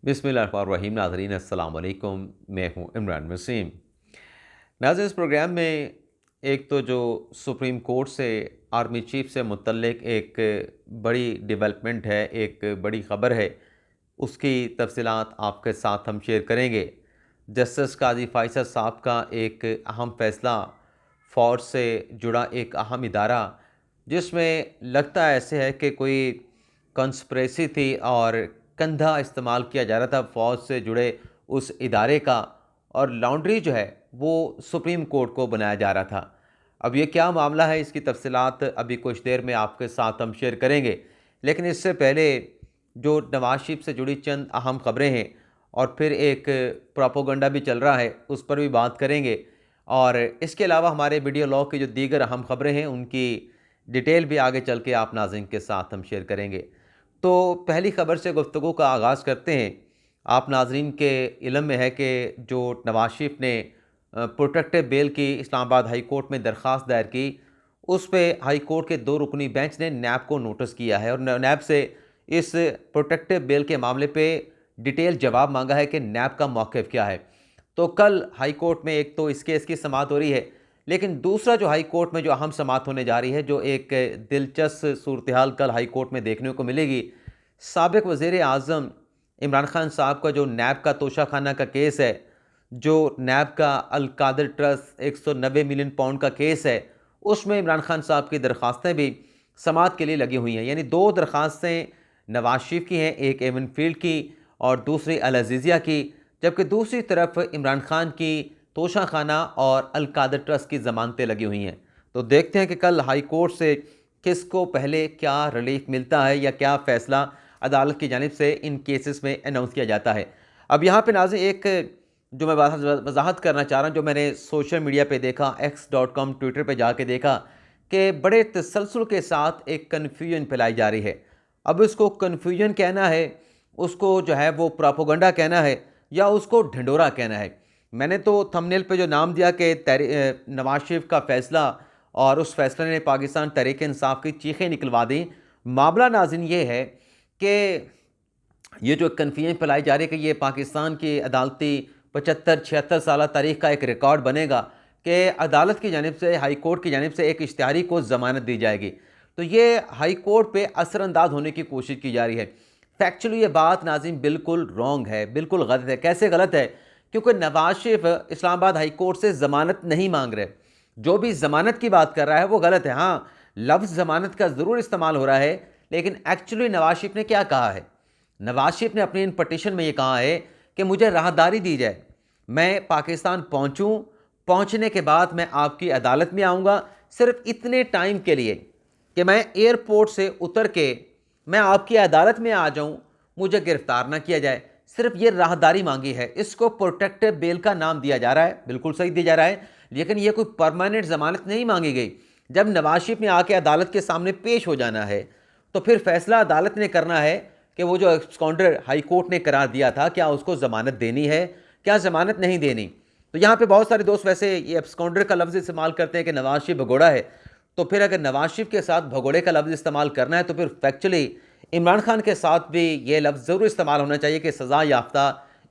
बिस्मिल्लाहिर्रहमानिर्रहीम। नाज़रीन अस्सलाम वालेकुम, मैं हूँ इमरान वसीम। नाज़रीन, इस प्रोग्राम में एक तो जो सुप्रीम कोर्ट से आर्मी चीफ से मुतल्लिक एक बड़ी डेवलपमेंट है, एक बड़ी ख़बर है, उसकी तफसीलात आपके साथ हम शेयर करेंगे। जस्टिस काज़ी फ़ैसल साहब का एक अहम फ़ैसला, फ़ौज से जुड़ा एक अहम इदारा, जिसमें लगता ऐसे है कि कोई कंस्पिरेसी थी और कंधा इस्तेमाल किया जा रहा था फ़ौज से जुड़े उस इदारे का, और लॉन्ड्री जो है वो सुप्रीम कोर्ट को बनाया जा रहा था। अब ये क्या मामला है, इसकी तफसीलात अभी कुछ देर में आपके साथ हम शेयर करेंगे। लेकिन इससे पहले जो नवाज शरीफ से जुड़ी चंद अहम ख़बरें हैं, और फिर एक प्रोपोगंडा भी चल रहा है, उस पर भी बात करेंगे। और इसके अलावा हमारे वीडियो लॉग की जो दीगर अहम ख़बरें हैं, उनकी डिटेल भी आगे चल के आप नाज़रीन के साथ हम शेयर करेंगे। तो पहली ख़बर से गुफ्तगू का आगाज़ करते हैं। आप नाज़रीन के इल्म में है कि जो नवाज शरीफ ने प्रोटेक्टिव बेल की इस्लामाबाद हाई कोर्ट में दरख्वास्त दायर की, उस पे हाई कोर्ट के 2 रुकनी बेंच ने नैब को नोटिस किया है और नैब से इस प्रोटेक्टिव बेल के मामले पे डिटेल जवाब मांगा है कि नैब का मौक़िफ़ क्या है। तो कल हाई कोर्ट में एक तो इस केस की समाअत हो रही है, लेकिन दूसरा जो हाई कोर्ट में जो अहम समाअत होने जा रही है, जो एक दिलचस्प सूरत हाल कल हाई कोर्ट में देखने को मिलेगी। साबिक़ वज़ीर आज़म इमरान खान साहब का जो नैब का तोशाखाना का केस है, जो नैब का अल कादिर ट्रस्ट 190 मिलियन पाउंड का केस है, उसमें इमरान खान साहब की दरख्वास्तें भी समाअत के लिए लगी हुई हैं। यानी 2 दरख्वास्तें नवाज शरीफ की हैं, एक एवन फील्ड की और दूसरी अल अज़ीज़िया की, जबकि दूसरी तरफ इमरान खान की तोशाखाना और अल कादिर ट्रस्ट की ज़मानतें लगी हुई हैं। तो देखते हैं कि कल हाई कोर्ट से किसको पहले क्या रिलीफ मिलता है या क्या फ़ैसला अदालत की जानिब से इन केसेस में अनाउंस किया जाता है। अब यहाँ पे नाज़रीन एक जो मैं वज़ाहत करना चाह रहा हूँ, जो मैंने सोशल मीडिया पे देखा, x.com ट्विटर पे जाके देखा कि बड़े तसलसल के साथ एक कन्फ्यूजन फैलाई जा रही है। अब उसको कन्फ्यूजन कहना है, उसको जो है वो प्रोपेगेंडा कहना है, या उसको ढिंढोरा कहना है। मैंने तो थंबनेल पे जो नाम दिया कि नवाज शरीफ का फ़ैसला, और उस फैसले ने पाकिस्तान तहरीक इंसाफ की चीखें निकलवा दी। मामला नाज़रीन ये है कि ये जो कन्फ्यूजन फैलाई जा रही है कि ये पाकिस्तान की अदालती 75-76 साल तारीख का एक रिकॉर्ड बनेगा कि अदालत की जानिब से, हाई कोर्ट की जानिब से एक इश्तिहारी को ज़मानत दी जाएगी। तो ये हाई कोर्ट पे असरअंदाज होने की कोशिश की जा रही है। फैक्चुअली ये बात नाज़रीन बिल्कुल रॉन्ग है, बिल्कुल गलत है। कैसे गलत है? क्योंकि नवाज शरीफ इस्लामाबाद हाई कोर्ट से ज़मानत नहीं मांग रहे। जो भी ज़मानत की बात कर रहा है वो गलत है। हाँ, लफ्ज़ ज़मानत का ज़रूर इस्तेमाल हो रहा है, लेकिन एक्चुअली नवाज शरीफ ने क्या कहा है? नवाज शरीफ ने अपनी इन पटिशन में ये कहा है कि मुझे राहदारी दी जाए, मैं पाकिस्तान पहुंचूं, पहुंचने के बाद मैं आपकी अदालत में आऊंगा, सिर्फ इतने टाइम के लिए कि मैं एयरपोर्ट से उतर के मैं आपकी अदालत में आ जाऊं, मुझे गिरफ्तार ना किया जाए। सिर्फ ये राहदारी मांगी है। इसको प्रोटेक्टिव बेल का नाम दिया जा रहा है, बिल्कुल सही दिया जा रहा है, लेकिन यह कोई परमानेंट जमानत नहीं मांगी गई। जब नवाज शरीफ ने आके अदालत के सामने पेश हो जाना है, तो फिर फैसला अदालत ने करना है कि वो जो एब्सकॉन्डर हाई कोर्ट ने करार दिया था, क्या उसको ज़मानत देनी है, क्या ज़मानत नहीं देनी। तो यहाँ पे बहुत सारे दोस्त वैसे ये एब्सकॉन्डर का लफ्ज़ इस्तेमाल करते हैं कि नवाज शरीफ भगोड़ा है। तो फिर अगर नवाज शरीफ के साथ भगोड़े का लफ्ज़ इस्तेमाल करना है, तो फिर फैक्चुअली इमरान खान के साथ भी ये लफ्ज़ ज़रूर इस्तेमाल होना चाहिए कि सज़ा याफ्ता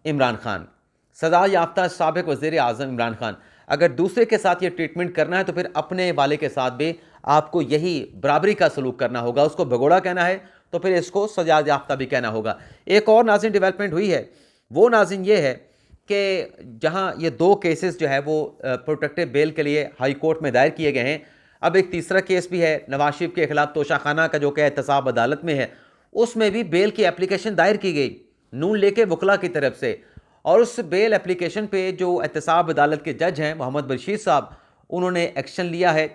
इमरान खान, सज़ा याफ्ता साबिक़ वज़ीर आज़म इमरान खान। अगर दूसरे के साथ ये ट्रीटमेंट करना है, तो फिर अपने वाले के साथ भी आपको यही बराबरी का सलूक करना होगा। उसको भगोड़ा कहना है तो फिर इसको सजा याफ्ता भी कहना होगा। एक और नाज़रीन डेवलपमेंट हुई है, वो नाज़रीन ये है कि जहां ये 2 केसेस जो है वो प्रोटेक्टिव बेल के लिए हाई कोर्ट में दायर किए गए हैं, अब एक तीसरा केस भी है नवाज शरीफ के खिलाफ तोशाखाना का, जो कि एहतसाब अदालत में है। उसमें भी बेल की एप्लीकेशन दायर की गई नून लेके वकला की तरफ से, और उस बेल एप्लीकेशन पे जो एहतसाब अदालत के जज हैं मोहम्मद बशीर साहब, उन्होंने एक्शन लिया है,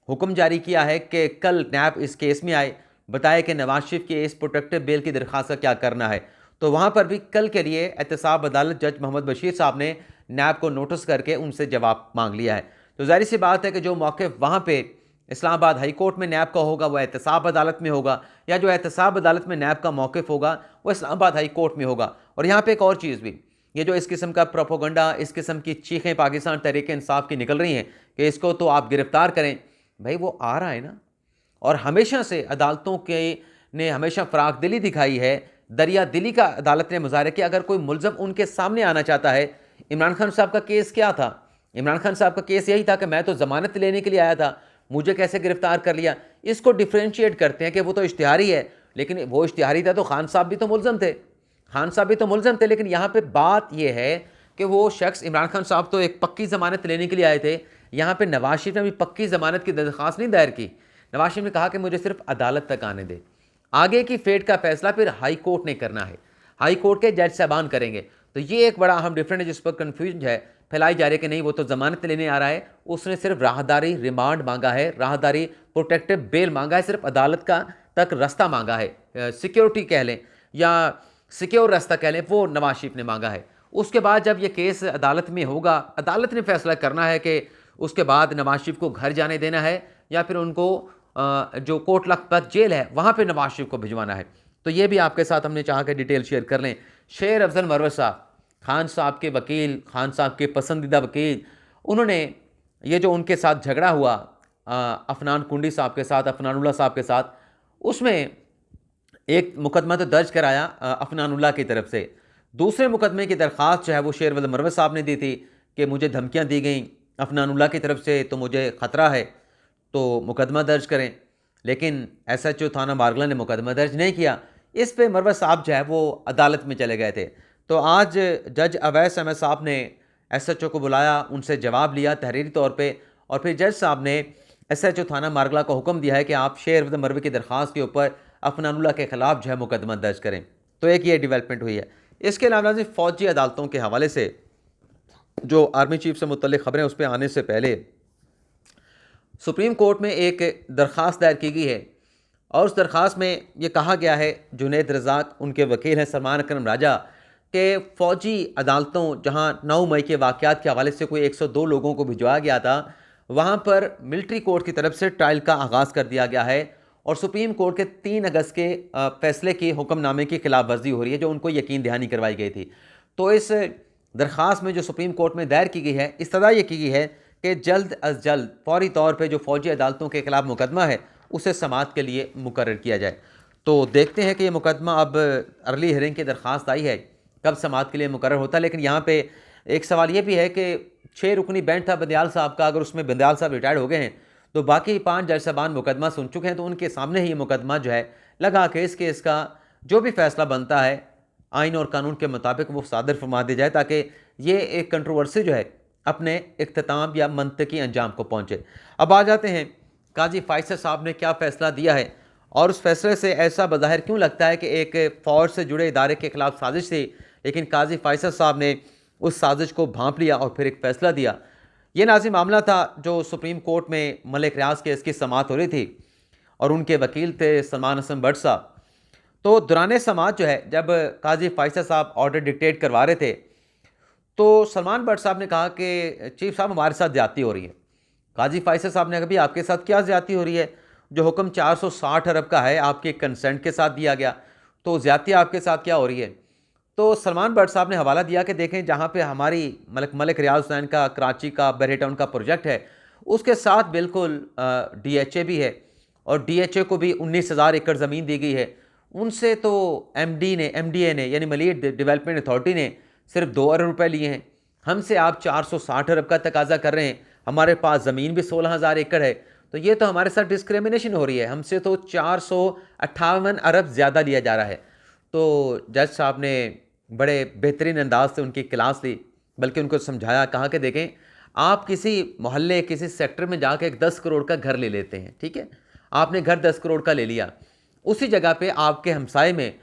हुक्म जारी किया है कि कल नैब इस केस में आए, बताया कि नवाज शरीफ के इस प्रोटेक्टिव बेल की दरख्वास्त का क्या करना है। तो वहाँ पर भी कल के लिए एहतसाब अदालत जज मोहम्मद बशीर साहब ने नैब को नोटिस करके उनसे जवाब मांग लिया है। तो जाहिर सी बात है कि जो मौक़िफ़ वहाँ पे इस्लामाबाद हाई कोर्ट में नैब का होगा, वह एहतसाब अदालत में होगा, या जो एहतसाब अदालत में नैब का मौक़िफ़ होगा वह इस्लामाबाद हाई कोर्ट में होगा। और यहाँ पर एक और चीज़ भी, ये जो इस किस्म का प्रोपोगंडा, इस किस्म की चीखें पाकिस्तान तहरीक इंसाफ की निकल रही हैं कि इसको तो आप गिरफ़्तार करें, भाई वो आ रहा है ना। और हमेशा से अदालतों के ने हमेशा फ़राख दिली दिखाई है दरिया दिली का अदालत ने मुजाहरा किया। अगर कोई मुलज़म उनके सामने आना चाहता है, इमरान खान साहब का केस क्या था? इमरान खान साहब का केस यही था कि मैं तो ज़मानत लेने के लिए आया था, मुझे कैसे गिरफ्तार कर लिया। इसको डिफ्रेंशिएट करते हैं कि वो तो इश्तिहारी है, लेकिन वो इश्तिहारी था तो खान साहब भी तो मुलज़म थे, खान साहब भी तो मुलज़म थे। लेकिन यहाँ पे बात यह है कि वो शख्स, इमरान खान साहब तो एक पक्की ज़मानत लेने के लिए आए थे। यहाँ पे नवाज शरीफ ने भी पक्की ज़मानत की दरख्वास्त नहीं दायर की। नवाज शरीफ ने कहा कि मुझे सिर्फ अदालत तक आने दे, आगे की फेट का फैसला फिर हाई कोर्ट ने करना है, हाई कोर्ट के जज साहबान करेंगे। तो ये एक बड़ा अहम डिफरेंट है जिस पर कन्फ्यूजन है, फैलाई जा रही है कि नहीं वो तो ज़मानत लेने आ रहा है, उसने सिर्फ राहदारी रिमांड मांगा है, राहदारी प्रोटेक्टिव बेल मांगा है, सिर्फ अदालत का तक रास्ता मांगा है, सिक्योरिटी कह लें या सिक्योर रास्ता कह लें, वो नवाज शरीफ ने मांगा है। उसके बाद जब ये केस अदालत में होगा, अदालत ने फैसला करना है कि उसके बाद नवाज शरीफ को घर जाने देना है या फिर उनको जो कोट लखपत जेल है वहाँ पे नवाज शरीफ को भिजवाना है। तो ये भी आपके साथ हमने चाहा कि डिटेल शेयर कर लें। शेर अफजल मरवत साहब, खान साहब के वकील, खान साहब के पसंदीदा वकील, उन्होंने ये जो उनके साथ झगड़ा हुआ अफनान कुंडी साहब के साथ, अफनानुल्लाह साहब के साथ, उसमें एक मुकदमा तो दर्ज कराया अफनानुल्लाह की तरफ से, दूसरे मुकदमे की दरख्वास्त जो है वो शेर अफजल मरवत साहब ने दी थी कि मुझे धमकियाँ दी गई अफनानुल्लाह की तरफ से, तो मुझे ख़तरा है तो मुकदमा दर्ज करें। लेकिन SHO थाना मारगला ने मुकदमा दर्ज नहीं किया। इस पे मरवत साहब जो है वो अदालत में चले गए थे। तो आज जज अवैस अहमद साहब ने SHO को बुलाया, उनसे जवाब लिया तहरीरी तौर पे, और फिर जज साहब ने SHO थाना मारगला को हुक्म दिया है कि आप शेर अफजल मरवी की दरख्वास्त के ऊपर अफनानुल्लाह के ख़िलाफ़ जो है मुकदमा दर्ज करें। तो एक ये डेवलपमेंट हुई है। इसके अलावा फ़ौजी अदालतों के हवाले से जो आर्मी चीफ से मुतल्लिक़ ख़बरें उस पर आने से पहले सुप्रीम कोर्ट में एक दरख्वास्त दायर की गई है और उस दरख्वास्त में ये कहा गया है, जुनैद रज़ाक उनके वकील हैं सलमान अकरम राजा, कि फ़ौजी अदालतों जहां 9 मई के वाक़यात के हवाले से कोई 102 लोगों को भिजवाया गया था, वहां पर मिलिट्री कोर्ट की तरफ से ट्रायल का आगाज़ कर दिया गया है और सुप्रीम कोर्ट के 3 अगस्त के फ़ैसले की हुक्मनामे की खिलाफ वर्जी हो रही है जो उनको यकीन दहानी करवाई गई थी। तो इस दरख्वास्त में जो सुप्रीम कोर्ट में दायर की गई है, इस्तदा ये की गई है कि जल्द अज जल्द फौरी तौर पे जो फ़ौजी अदालतों के ख़िलाफ़ मुकदमा है उसे समाअत के लिए मुकर्रर किया जाए। तो देखते हैं कि ये मुकदमा अब अर्ली हियरिंग की दरख्वास्त आई है, कब समाअत के लिए मुकर्रर होता है। लेकिन यहाँ पे एक सवाल ये भी है कि 6 रुकनी बेंच था बंदयाल साहब का, अगर उसमें बंदयाल साहब रिटायर्ड हो गए हैं तो बाकी 5 जज साहबान मुकदमा सुन चुके हैं, तो उनके सामने ही ये मुकदमा जो है लगा के इस केस का जो भी फ़ैसला बनता है आइन और कानून के मुताबिक वो सादर फरमा दिया जाए, ताकि ये एक कंट्रोवर्सी जो है अपने इख्तिताम या मंतकी अंजाम को पहुँचे। अब आ जाते हैं काजी फ़ैसल साहब ने क्या फ़ैसला दिया है और उस फैसले से ऐसा बज़ाहिर क्यों लगता है कि एक फ़ौज से जुड़े इदारे के ख़िलाफ़ साजिश थी, लेकिन काजी फ़ैसल साहब ने उस साजिश को भांप लिया और फिर एक फ़ैसला दिया। ये नाज़िम मामला था जो सुप्रीम कोर्ट में मलिक रियाज केस की समाअत हो रही थी और उनके वकील थे सलमान हसन भट्ट साहब। तो दौरान समाअत जो है, जब काजी फ़ैसल साहब ऑर्डर डिक्टेट करवा रहे थे तो सलमान भट्ट साहब ने कहा कि चीफ साहब हमारे साथ ज़्यादती हो रही है। काजी फ़ैसल साहब ने कहा, भाई आपके साथ क्या ज़्यादती हो रही है? जो हुक्म 460 अरब का है आपके कंसेंट के साथ दिया गया, तो ज़्यादती आपके साथ क्या हो रही है? तो सलमान भट्ट साहब ने हवाला दिया कि देखें, जहाँ पे हमारी मलिक रियाज हुसैन का कराची का बरहेटाउन का प्रोजेक्ट है, उसके साथ बिल्कुल DHA भी है और DHA को भी 19,000 एकड़ ज़मीन दी गई है। उनसे तो MDA ने यानी मलिक डेवलपमेंट अथॉरिटी ने सिर्फ 2 अरब रुपए लिए हैं, हमसे आप 460 अरब का तकाजा कर रहे हैं। हमारे पास ज़मीन भी 16,000 एकड़ है, तो ये तो हमारे साथ डिस्क्रिमिनेशन हो रही है, हमसे तो 458 अरब ज़्यादा लिया जा रहा है। तो जज साहब ने बड़े बेहतरीन अंदाज से उनकी क्लास ली, बल्कि उनको समझाया, कहा कि देखें, आप किसी मोहल्ले किसी सेक्टर में जाकर एक 10 करोड़ का घर ले लेते हैं, ठीक है, आपने घर 10 करोड़ का ले लिया, उसी जगह पे आपके हमसाए में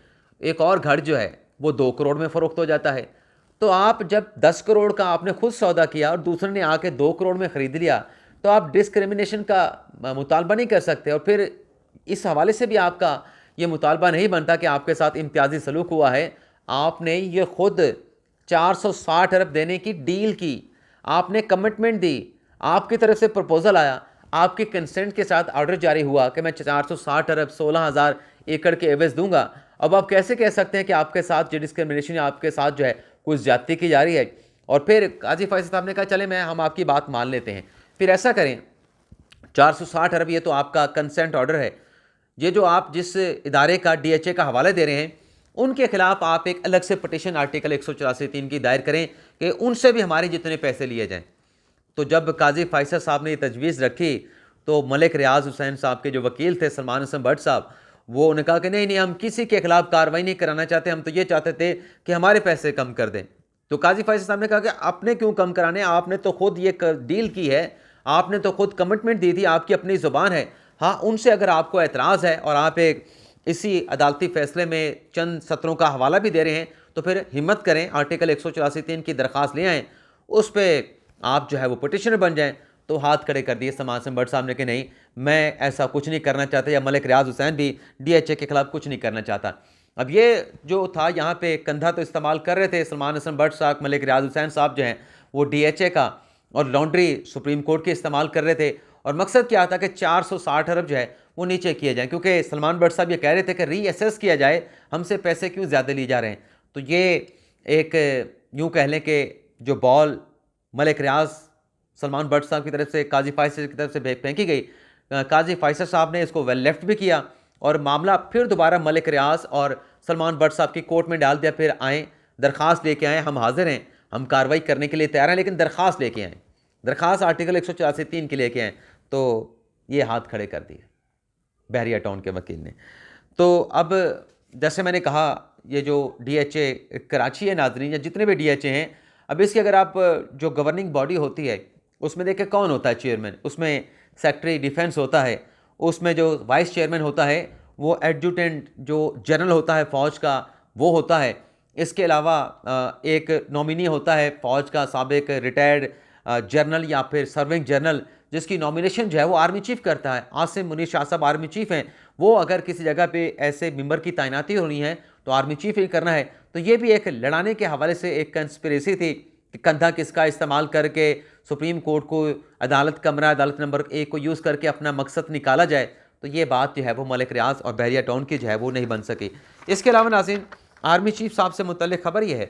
एक और घर जो है वो 2 करोड़ में फ़रोख्त हो जाता है। तो आप जब 10 करोड़ का आपने खुद सौदा किया और दूसरे ने आके 2 करोड़ में ख़रीद लिया, तो आप डिस्क्रिमिनेशन का मुतालबा नहीं कर सकते। और फिर इस हवाले से भी आपका ये मुतालबा नहीं बनता कि आपके साथ इम्तियाजी सलूक हुआ है। आपने ये खुद 460 अरब देने की डील की, आपने कमिटमेंट दी, आपकी तरफ से प्रपोजल आया, आपके कंसेंट के साथ ऑर्डर जारी हुआ कि मैं 460 अरब 16,000 एकड़ के एवज दूंगा। अब आप कैसे कह सकते हैं कि आपके साथ जो डिस्क्रिमिनेशन, आपके साथ जो है कुछ ज्यादती की जा रही है? और फिर काजी फ़ैसल साहब ने कहा, चले हम आपकी बात मान लेते हैं, फिर ऐसा करें, 460 अरब ये तो आपका कंसेंट ऑर्डर है, ये जो आप जिस इदारे का DHA का हवाला दे रहे हैं उनके खिलाफ आप एक अलग से पटिशन आर्टिकल 184(3) की दायर करें कि उनसे भी हमारे जितने पैसे लिए जाएं। तो जब काजी फैसल साहब ने ये तजवीज़ रखी तो मलिक रियाज हुसैन साहब के जो वकील थे सलमान हसन भट्ट साहब, वो उन्होंने कहा कि नहीं नहीं, हम किसी के खिलाफ कार्रवाई नहीं कराना चाहते, हम तो ये चाहते थे कि हमारे पैसे कम कर दें। तो काजी फैसल साहब ने कहा कि आपने क्यों कम कराने, आपने तो खुद ये डील की है, आपने तो खुद कमिटमेंट दी थी, आपकी अपनी ज़ुबान है। हाँ, उनसे अगर आपको एतराज़ है और आप एक इसी अदालती फैसले में चंद सत्रों का हवाला भी दे रहे हैं, तो फिर हिम्मत करें, आर्टिकल 184(3) की दरख्वास्त ले आएँ, उस पर आप जो है वो पटिशनर बन जाएं। तो हाथ खड़े कर दिए सलमान हसन भट्ट साहब ने कि नहीं, मैं ऐसा कुछ नहीं करना चाहता, या मलिक रियाज हुसैन भी DHA के खिलाफ कुछ नहीं करना चाहता। अब ये जो था यहाँ पे कंधा तो इस्तेमाल कर रहे थे सलमान हसन भट्ट साहब, मलिक रियाज हुसैन साहब जो हैं वो DHA का और लॉन्ड्री सुप्रीम कोर्ट के इस्तेमाल कर रहे थे, और मकसद क्या था कि 460 अरब जो है वो नीचे किए जाएँ, क्योंकि सलमान भट्ट साहब ये कह रहे थे कि रीअसेस किया जाए, हमसे पैसे क्यों ज़्यादा लिए जा रहे हैं। तो ये एक यूँ कह लें कि जो बॉल मलिक रियाज सलमान भट्ट साहब की तरफ से काजी फैसल की तरफ से फेंकी गई, काजी फैसल साहब ने इसको वेल लेफ्ट भी किया और मामला फिर दोबारा मलिक रियाज और सलमान भट्ट साहब की कोर्ट में डाल दिया। फिर आए, दरख्वास्त लेके आए, हम हाजिर हैं, हम कार्रवाई करने के लिए तैयार हैं, लेकिन दरख्वास्त लेके आए, दरख्वास्त आर्टिकल 184(3) के लेके आए। तो ये हाथ खड़े कर दिए बहरिया टाउन के वकील ने। तो अब जैसे मैंने कहा, ये जो DHA कराची है नाजरीन, या जितने भी DHA हैं, अब इसकी अगर आप जो गवर्निंग बॉडी होती है उसमें देखें कौन होता है चेयरमैन, उसमें सेक्रेटरी डिफेंस होता है, उसमें जो वाइस चेयरमैन होता है वो एडजुटेंट जो जनरल होता है फ़ौज का वो होता है। इसके अलावा एक नॉमिनी होता है फ़ौज का साबिक रिटायर्ड जनरल या फिर सर्विंग जनरल, जिसकी नॉमिनेशन जो है वो आर्मी चीफ करता है। आसिम मुनीर शाह साहब आर्मी चीफ हैं, वो अगर किसी जगह पे ऐसे मेंबर की तैनाती होनी है तो आर्मी चीफ ही करना है। तो ये भी एक लड़ाने के हवाले से एक कंस्पिरेसी थी कि कंधा किसका इस्तेमाल करके सुप्रीम कोर्ट को अदालत कमरा अदालत नंबर 1 को यूज़ करके अपना मकसद निकाला जाए। तो ये बात जो है वो मलिक रियाज और बहरिया टाउन की जो है वो नहीं बन सकी। इसके अलावा नाज़रीन, आर्मी चीफ साहब से मुतल्लिक़ खबर यह है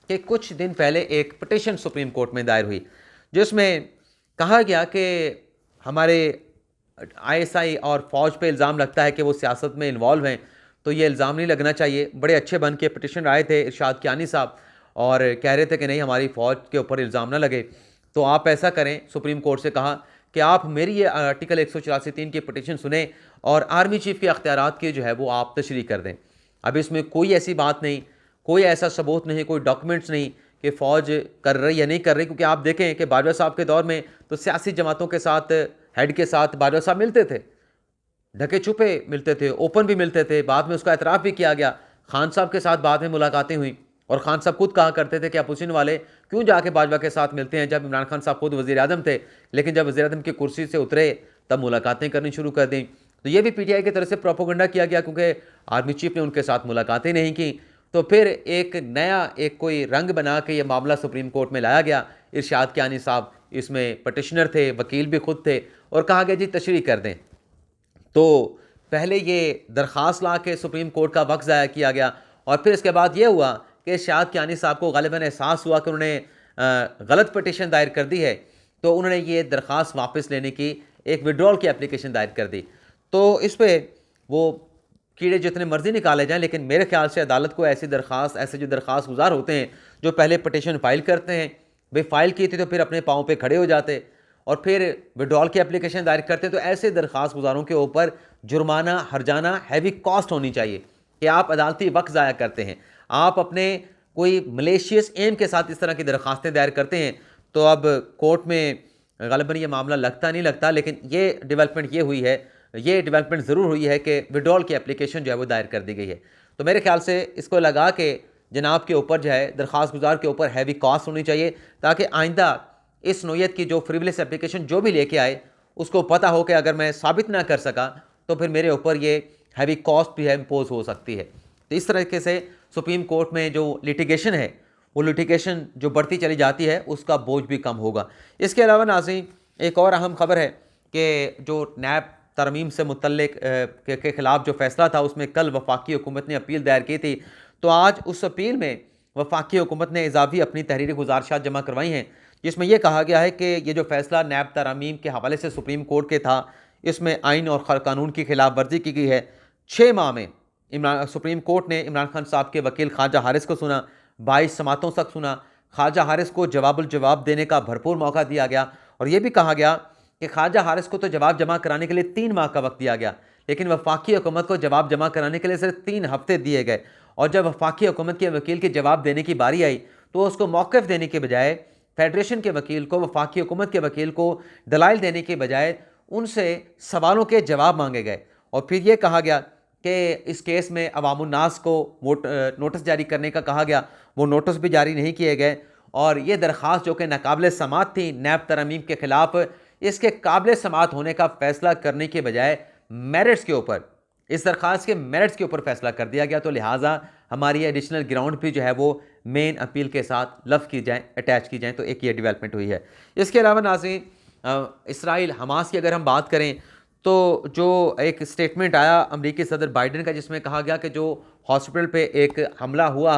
कि कुछ दिन पहले एक पटिशन सुप्रीम कोर्ट में दायर हुई, जिसमें कहा गया कि हमारे ISI और फ़ौज पे इल्ज़ाम लगता है कि वो सियासत में इन्वॉल्व हैं। तो ये इल्ज़ाम नहीं लगना चाहिए। बड़े अच्छे बन के पटिशन आए थे इरशाद कियानी साहब, और कह रहे थे कि नहीं, हमारी फ़ौज के ऊपर इल्ज़ाम ना लगे। तो आप ऐसा करें, सुप्रीम कोर्ट से कहा कि आप मेरी ये आर्टिकल 184(3) की पटिशन सुने और आर्मी चीफ के अख्तियारात की जो है वो आप तशरीह कर दें। अब इसमें कोई ऐसी बात नहीं, कोई ऐसा सबूत नहीं, कोई डॉक्यूमेंट्स नहीं कि फ़ौज कर रही या नहीं कर रही, क्योंकि आप देखें कि बाजवा साहब के दौर में तो सियासी जमातों के साथ, हेड के साथ बाजवा साहब मिलते थे, ढके छुपे मिलते थे, ओपन भी मिलते थे। बाद में उसका एतराफ़ भी किया गया। खान साहब के साथ बाद में मुलाकातें हुई और खान साहब खुद कहा करते थे कि अपोजिशन वाले क्यों जाके बाजवा के साथ मिलते हैं, जब इमरान खान साहब खुद वज़ीर आज़म थे, लेकिन जब वज़ीर आज़म की कुर्सी से उतरे तब मुलाकातें करनी शुरू कर दी। तो ये भी PTI की तरफ से प्रोपोगंडा किया गया, क्योंकि आर्मी चीफ ने उनके साथ मुलाकातें नहीं की। तो फिर एक नया एक कोई रंग बना के ये मामला सुप्रीम कोर्ट में लाया गया। इरशाद कियानी साहब इसमें पटिशनर थे, वकील भी खुद थे, और कहा गया जी तशरीह कर दें। तो पहले ये दरख्वास्त ला के सुप्रीम कोर्ट का वक्त ज़ाया किया गया, और फिर इसके बाद ये हुआ कि इरशाद कियानी साहब को ग़ालिबन एहसास हुआ कि उन्होंने गलत पटिशन दायर कर दी है। तो उन्होंने ये दरख्वास्त वापस लेने की एक विड्रॉल की एप्लीकेशन दायर कर दी। तो इस पर वो कीड़े जितने मर्जी निकाले जाएं, लेकिन मेरे ख्याल से अदालत को ऐसी दरख्वास्त, ऐसे जो दरख्वास्त गुजार होते हैं जो पहले पटिशन फ़ाइल करते हैं, भाई फ़ाइल की थी तो फिर अपने पाँव पे खड़े हो जाते और फिर विड्रॉल की एप्लीकेशन दायर करते हैं, तो ऐसे दरख्वास्त गुजारों के ऊपर जुर्माना, हर्जाना, हैवी कॉस्ट होनी चाहिए कि आप अदालती वक्त ज़ाया करते हैं, आप अपने कोई मलेशियस एम के साथ इस तरह की दरख्वास्तें दायर करते हैं। तो अब कोर्ट में ग़ालिबन ये मामला लगता नहीं लगता, लेकिन ये डेवलपमेंट ये हुई है, ये डेवलपमेंट ज़रूर हुई है कि विड्रॉल की एप्लीकेशन जो है वो दायर कर दी गई है। तो मेरे ख्याल से इसको लगा के जनाब के ऊपर जो है दरख्वास्त गुजार के ऊपर हैवी कॉस्ट होनी चाहिए, ताकि आइंदा इस नोयत की जो फ्रीविलेस एप्लीकेशन जो भी लेके आए उसको पता हो कि अगर मैं साबित ना कर सका तो फिर मेरे ऊपर ये हैवी कॉस्ट भी है इम्पोज हो सकती है। तो इस तरीके से सुप्रीम कोर्ट में जो लिटिगेशन है वो लिटिगेशन जो बढ़ती चली जाती है उसका बोझ भी कम होगा। इसके अलावा नाज़रीन, एक और अहम खबर है कि जो नैब तरमीम से मुतल्लिक के ख़िलाफ़ जो फ़ैसला था उसमें कल वफाकी हुकूमत ने अपील दायर की थी। तो आज उस अपील में वफाकी हुकूमत ने इजाफी अपनी तहरीरी गुजारिशात जमा करवाई हैं, जिसमें यह कहा गया है कि ये जो फ़ैसला नैब तरमीम के हवाले से सुप्रीम कोर्ट के था, इसमें आइन और कानून की खिलाफ वर्जी की गई है। 6 माह में सुप्रीम कोर्ट ने इमरान खान साहब के वकील ख्वाजा हारिस को सुना, 22 समातों तक सुना। ख्वाजा हारिस को जवाब देने का भरपूर मौका दिया गया और यह भी कहा गया कि ख्वाजा हारिस को तो जवाब जमा कराने के लिए 3 माह का वक्त दिया गया, लेकिन वफाकी हुकूमत को जवाब जमा कराने के लिए सिर्फ 3 हफ्ते दिए गए। और जब वफाकी हुकूमत के वकील के जवाब देने की बारी आई तो उसको मौक़िफ़ देने के बजाय फेडरेशन के वकील को, वफाकी हुकूमत के वकील को दलाइल देने के बजाय उनसे सवालों के जवाब मांगे गए। और फिर यह कहा गया कि इस केस में अवामुन्नास को नोटिस जारी करने का कहा गया, वो नोटिस भी जारी नहीं किए गए। और ये दरख्वास्त जो कि नाकाबिल समात थी नैब तरमीम के ख़िलाफ़, इसके काबिल समात होने का फ़ैसला करने के बजाय मेरिट्स के ऊपर, इस दरख्वास्त के मेरिट्स के ऊपर फ़ैसला कर दिया गया। तो लिहाजा हमारी एडिशनल ग्राउंड भी जो है वो मेन अपील के साथ लव की जाए, अटैच की जाए। तो एक ये डेवलपमेंट हुई है। इसके अलावा नाज़रीन, इसराइल हमास की अगर हम बात करें तो जो एक स्टेटमेंट आया अमरीकी सदर बाइडन का, जिसमें कहा गया कि जो हॉस्पिटल पे एक हमला हुआ,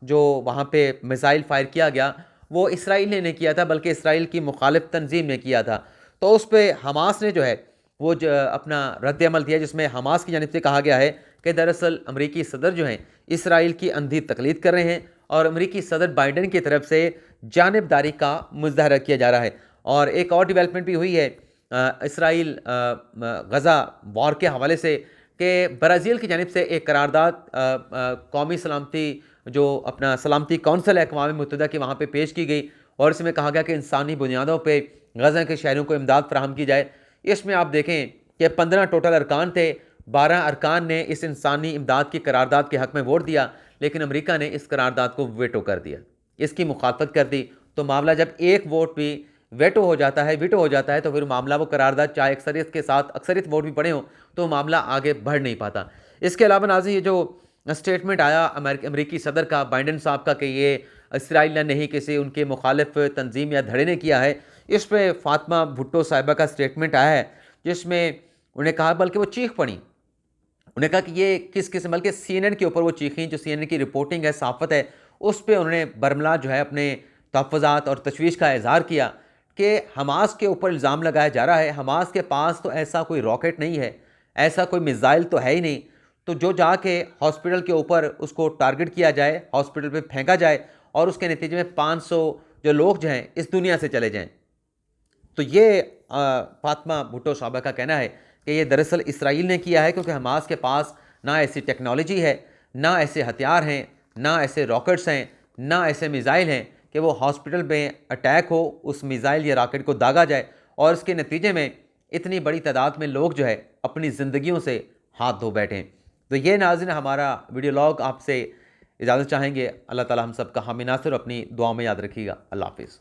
जो वहाँ पे मिसाइल फायर किया गया, वो इसराइल ने नहीं किया था बल्कि इसराइल की मुखालिफ तंजीम ने किया था। तो उस पर हमास ने जो है वो अपना रद्द-ए-अमल दिया, जिसमें हमास की जानिब से कहा गया है कि दरअसल अमरीकी सदर जो हैं इसराइल की अंधी तकलीद कर रहे हैं और अमरीकी सदर बाइडन की तरफ से जानिबदारी का मुज़ाहरा किया जा रहा है। और एक और डेवलपमेंट भी हुई है इसराइल गज़ा वॉर के हवाले से कि ब्राज़ील की जानिब से एक करारदाद कौमी सलामती, जो अपना सलामती कौंसल है अक़वाम मुत्तहिदा की, वहाँ पे पेश की गई और इसमें कहा गया कि इंसानी बुनियादों पे गज़ा के शहरों को इमदाद फ़राहम की जाए। इसमें आप देखें कि 15 टोटल अरकान थे, 12 अरकान ने इस इंसानी इमदाद की करारदाद के हक़ में वोट दिया, लेकिन अमेरिका ने इस करारदाद को वेटो कर दिया, इसकी मुखालफत कर दी। तो मामला जब एक वोट भी वीटो हो जाता है तो फिर मामला, वो करारदाद चाहे अक्सरियत के साथ, अक्सरियत वोट भी पड़े हों, तो मामला आगे बढ़ नहीं पाता। इसके अलावा नाज़रीन, ये जो स्टेटमेंट आया अमरीकी सदर का, बाइडन साहब का, कि ये इसराइल ने नहीं किसी उनके मुखालिफ तंजीम या धड़े ने किया है, इस पर फातिमा भुट्टो साहिबा का स्टेटमेंट आया है, जिसमें उन्हें कहा, बल्कि वो चीख पड़ी, उन्हें कहा कि ये किस किस्म, बल्कि CNN के ऊपर वो चीखें, जो CNN की रिपोर्टिंग है, सहाफ़त है, उस पर उन्होंने बरमला जो है अपने तहफ़्फ़ुज़ात और तशवीश का इज़हार किया कि हमास के ऊपर इल्ज़ाम लगाया जा रहा है, हमास के पास तो ऐसा कोई रॉकेट नहीं है, ऐसा कोई मिसाइल तो है ही नहीं, तो जो जाके हॉस्पिटल के ऊपर उसको टारगेट किया जाए, हॉस्पिटल पे फेंका जाए और उसके नतीजे में 500 जो लोग जो हैं इस दुनिया से चले जाएं। तो ये फातिमा भुट्टो साहबा का कहना है कि ये दरअसल इसराइल ने किया है, क्योंकि हमास के पास ना ऐसी टेक्नोलॉजी है, ना ऐसे हथियार हैं, ना ऐसे रॉकेट्स हैं, ना ऐसे मिसाइल हैं कि वो हॉस्पिटल में अटैक हो, उस मिसाइल या रॉकेट को दागा जाए और इसके नतीजे में इतनी बड़ी तादाद में लोग जो है अपनी ज़िंदगियों से हाथ धो बैठें। तो ये नाज़रीन हमारा वीडियो लॉग आपसे इजाज़त चाहेंगे। अल्लाह ताला हम सब का हामी नासिर, अपनी दुआ में याद रखिएगा। अल्लाह हाफ़िज़।